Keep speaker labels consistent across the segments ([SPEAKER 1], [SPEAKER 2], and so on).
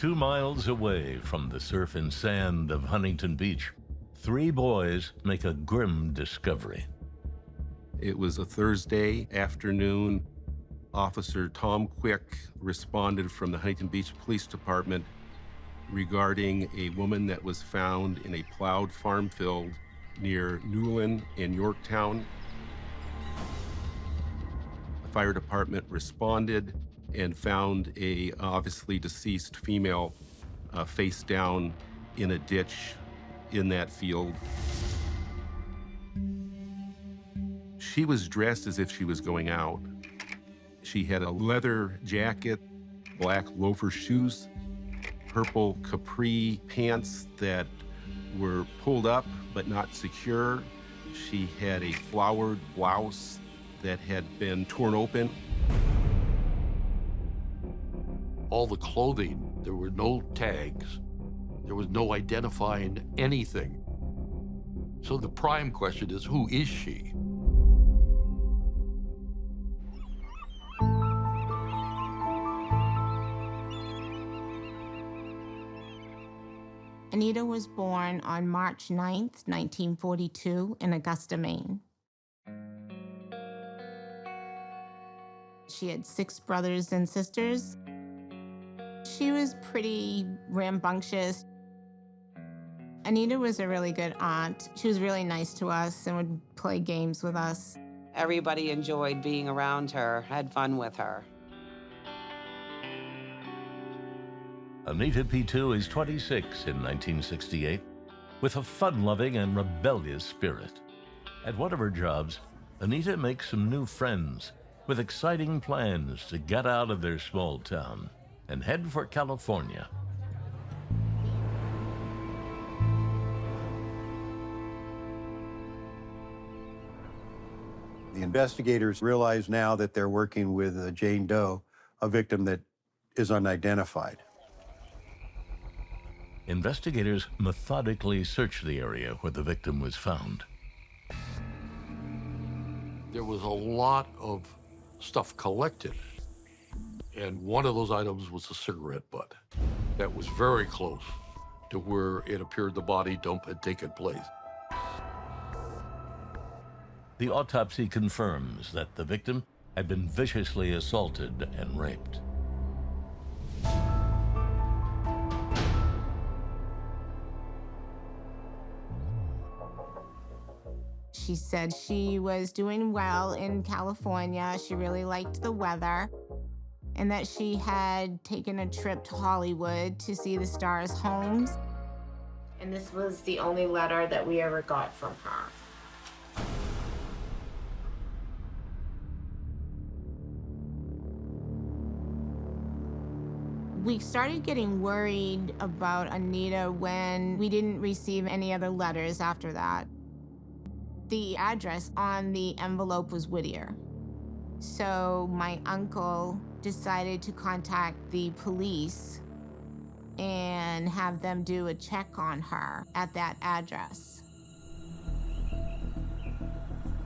[SPEAKER 1] 2 miles away from the surf and sand of Huntington Beach, 3 boys make a grim discovery.
[SPEAKER 2] It was a Thursday afternoon. Officer Tom Quick responded from the Huntington Beach Police Department regarding a woman that was found in a plowed farm field near Newland and Yorktown. The fire department responded and found a obviously deceased female face down in a ditch in that field. She was dressed as if she was going out. She had a leather jacket, black loafer shoes, purple capri pants that were pulled up but not secure. She had a flowered blouse that had been torn open.
[SPEAKER 3] All the clothing, there were no tags. There was no identifying anything. So the prime question is, who is she?
[SPEAKER 4] Anita was born on March 9th, 1942, in Augusta, Maine. She had 6 brothers and sisters. She was pretty rambunctious. Anita was a really good aunt. She was really nice to us and would play games with us.
[SPEAKER 5] Everybody enjoyed being around her, had fun with her.
[SPEAKER 1] Anita P2 is 26 in 1968, with a fun-loving and rebellious spirit. At one of her jobs, Anita makes some new friends with exciting plans to get out of their small town and head for California.
[SPEAKER 6] The investigators realize now that they're working with Jane Doe, a victim that is unidentified.
[SPEAKER 1] Investigators methodically search the area where the victim was found.
[SPEAKER 3] There was a lot of stuff collected, and one of those items was a cigarette butt that was very close to where it appeared the body dump had taken place.
[SPEAKER 1] The autopsy confirms that the victim had been viciously assaulted and raped.
[SPEAKER 4] She said she was doing well in California. She really liked the weather, and that she had taken a trip to Hollywood to see the stars' homes. And this was the only letter that we ever got from her. We started getting worried about Anita when we didn't receive any other letters after that. The address on the envelope was Whittier. So my uncle decided to contact the police and have them do a check on her at that address.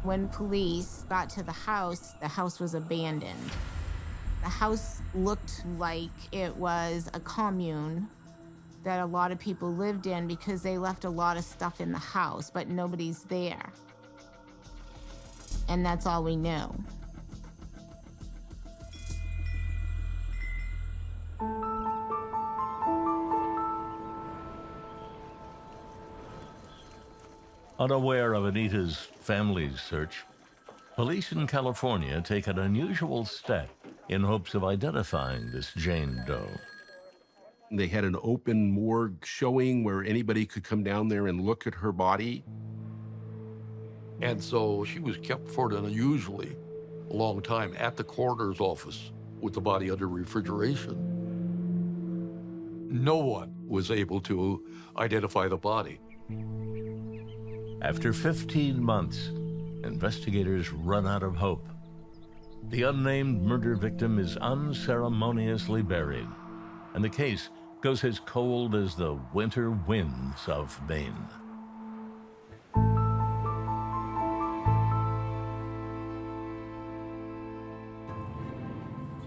[SPEAKER 4] When police got to the house was abandoned. The house looked like it was a commune that a lot of people lived in because they left a lot of stuff in the house, but nobody's there. And that's all we knew.
[SPEAKER 1] Unaware of Anita's family's search, police in California take an unusual step in hopes of identifying this Jane Doe.
[SPEAKER 2] They had an open morgue showing where anybody could come down there and look at her body.
[SPEAKER 3] And so she was kept for an unusually long time at the coroner's office with the body under refrigeration. No one was able to identify the body.
[SPEAKER 1] After 15 months, investigators run out of hope. The unnamed murder victim is unceremoniously buried, and the case goes as cold as the winter winds of Maine.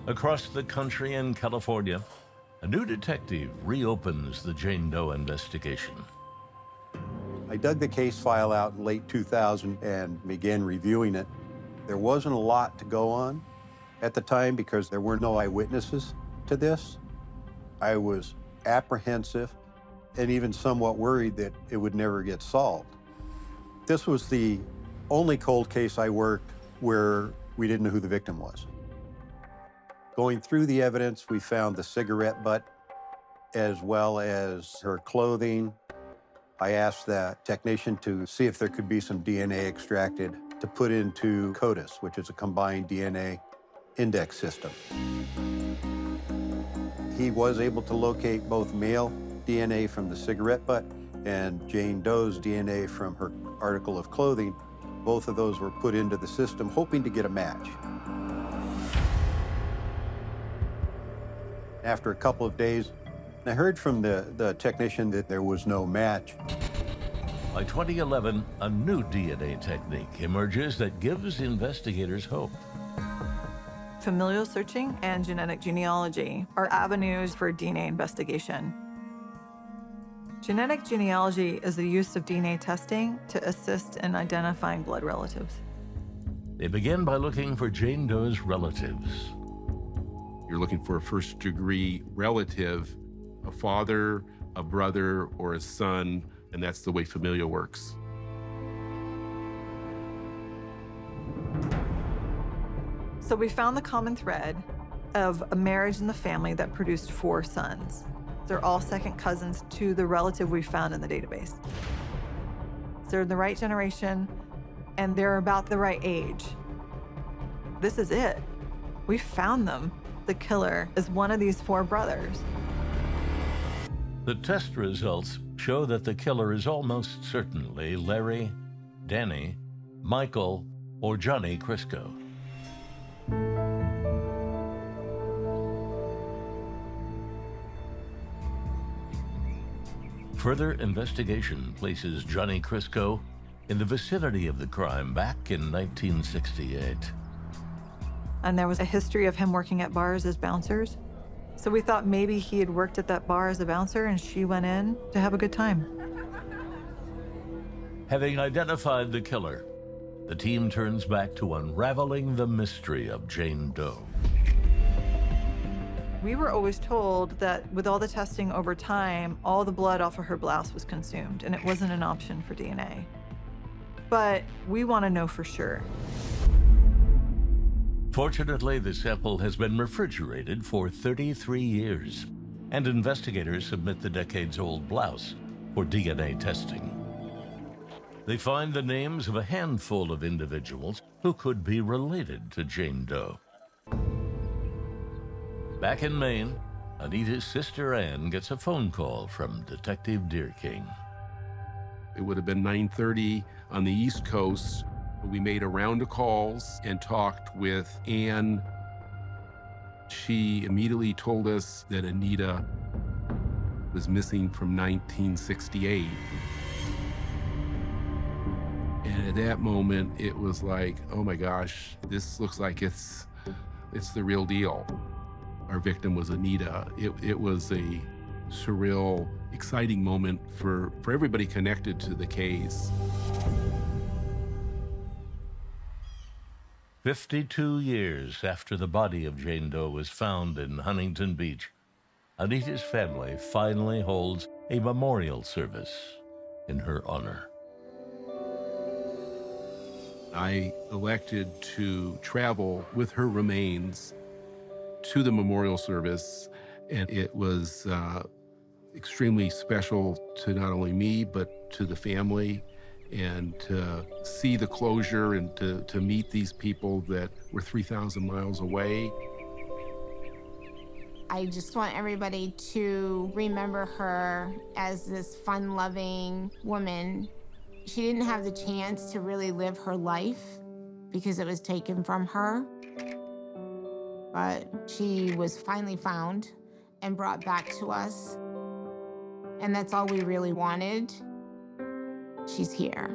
[SPEAKER 1] Across the country in California, a new detective reopens the Jane Doe investigation.
[SPEAKER 6] I dug the case file out in late 2000 and began reviewing it. There wasn't a lot to go on at the time because there were no eyewitnesses to this. I was apprehensive and even somewhat worried that it would never get solved. This was the only cold case I worked where we didn't know who the victim was. Going through the evidence, we found the cigarette butt as well as her clothing. I asked the technician to see if there could be some DNA extracted to put into CODIS, which is a combined DNA index system. He was able to locate both male DNA from the cigarette butt and Jane Doe's DNA from her article of clothing. Both of those were put into the system, hoping to get a match. After a couple of days, I heard from the technician that there was no match.
[SPEAKER 1] By 2011, a new DNA technique emerges that gives investigators hope.
[SPEAKER 7] Familial searching and genetic genealogy are avenues for DNA investigation. Genetic genealogy is the use of DNA testing to assist in identifying blood relatives.
[SPEAKER 1] They begin by looking for Jane Doe's relatives.
[SPEAKER 2] You're looking for a first-degree relative, a father, a brother, or a son, and that's the way familial works.
[SPEAKER 7] So we found the common thread of a marriage in the family that produced 4 sons. They're all second cousins to the relative we found in the database. They're the right generation, and they're about the right age. This is it. We found them. The killer is one of these 4 brothers.
[SPEAKER 1] The test results show that the killer is almost certainly Larry, Danny, Michael, or Johnny Crisco. Further investigation places Johnny Crisco in the vicinity of the crime back in 1968.
[SPEAKER 7] And there was a history of him working at bars as bouncers. So we thought maybe he had worked at that bar as a bouncer and she went in to have a good time.
[SPEAKER 1] Having identified the killer, the team turns back to unraveling the mystery of Jane Doe.
[SPEAKER 7] We were always told that with all the testing over time, all the blood off of her blouse was consumed, and it wasn't an option for DNA. But we want to know for sure.
[SPEAKER 1] Fortunately, the sample has been refrigerated for 33 years, and investigators submit the decades-old blouse for DNA testing. They find the names of a handful of individuals who could be related to Jane Doe. Back in Maine, Anita's sister Ann gets a phone call from Detective Deerking.
[SPEAKER 2] It would have been 9:30 on the East Coast. We made a round of calls and talked with Ann. She immediately told us that Anita was missing from 1968. And at that moment, it was like, oh my gosh, this looks like it's the real deal. Our victim was Anita. It was a surreal, exciting moment for everybody connected to the case.
[SPEAKER 1] 52 years after the body of Jane Doe was found in Huntington Beach, Anita's family finally holds a memorial service in her honor.
[SPEAKER 2] I elected to travel with her remains to the memorial service, and it was extremely special to not only me, but to the family, and to see the closure and to meet these people that were 3,000 miles away.
[SPEAKER 4] I just want everybody to remember her as this fun-loving woman. She didn't have the chance to really live her life because it was taken from her. But she was finally found and brought back to us. And that's all we really wanted. She's here.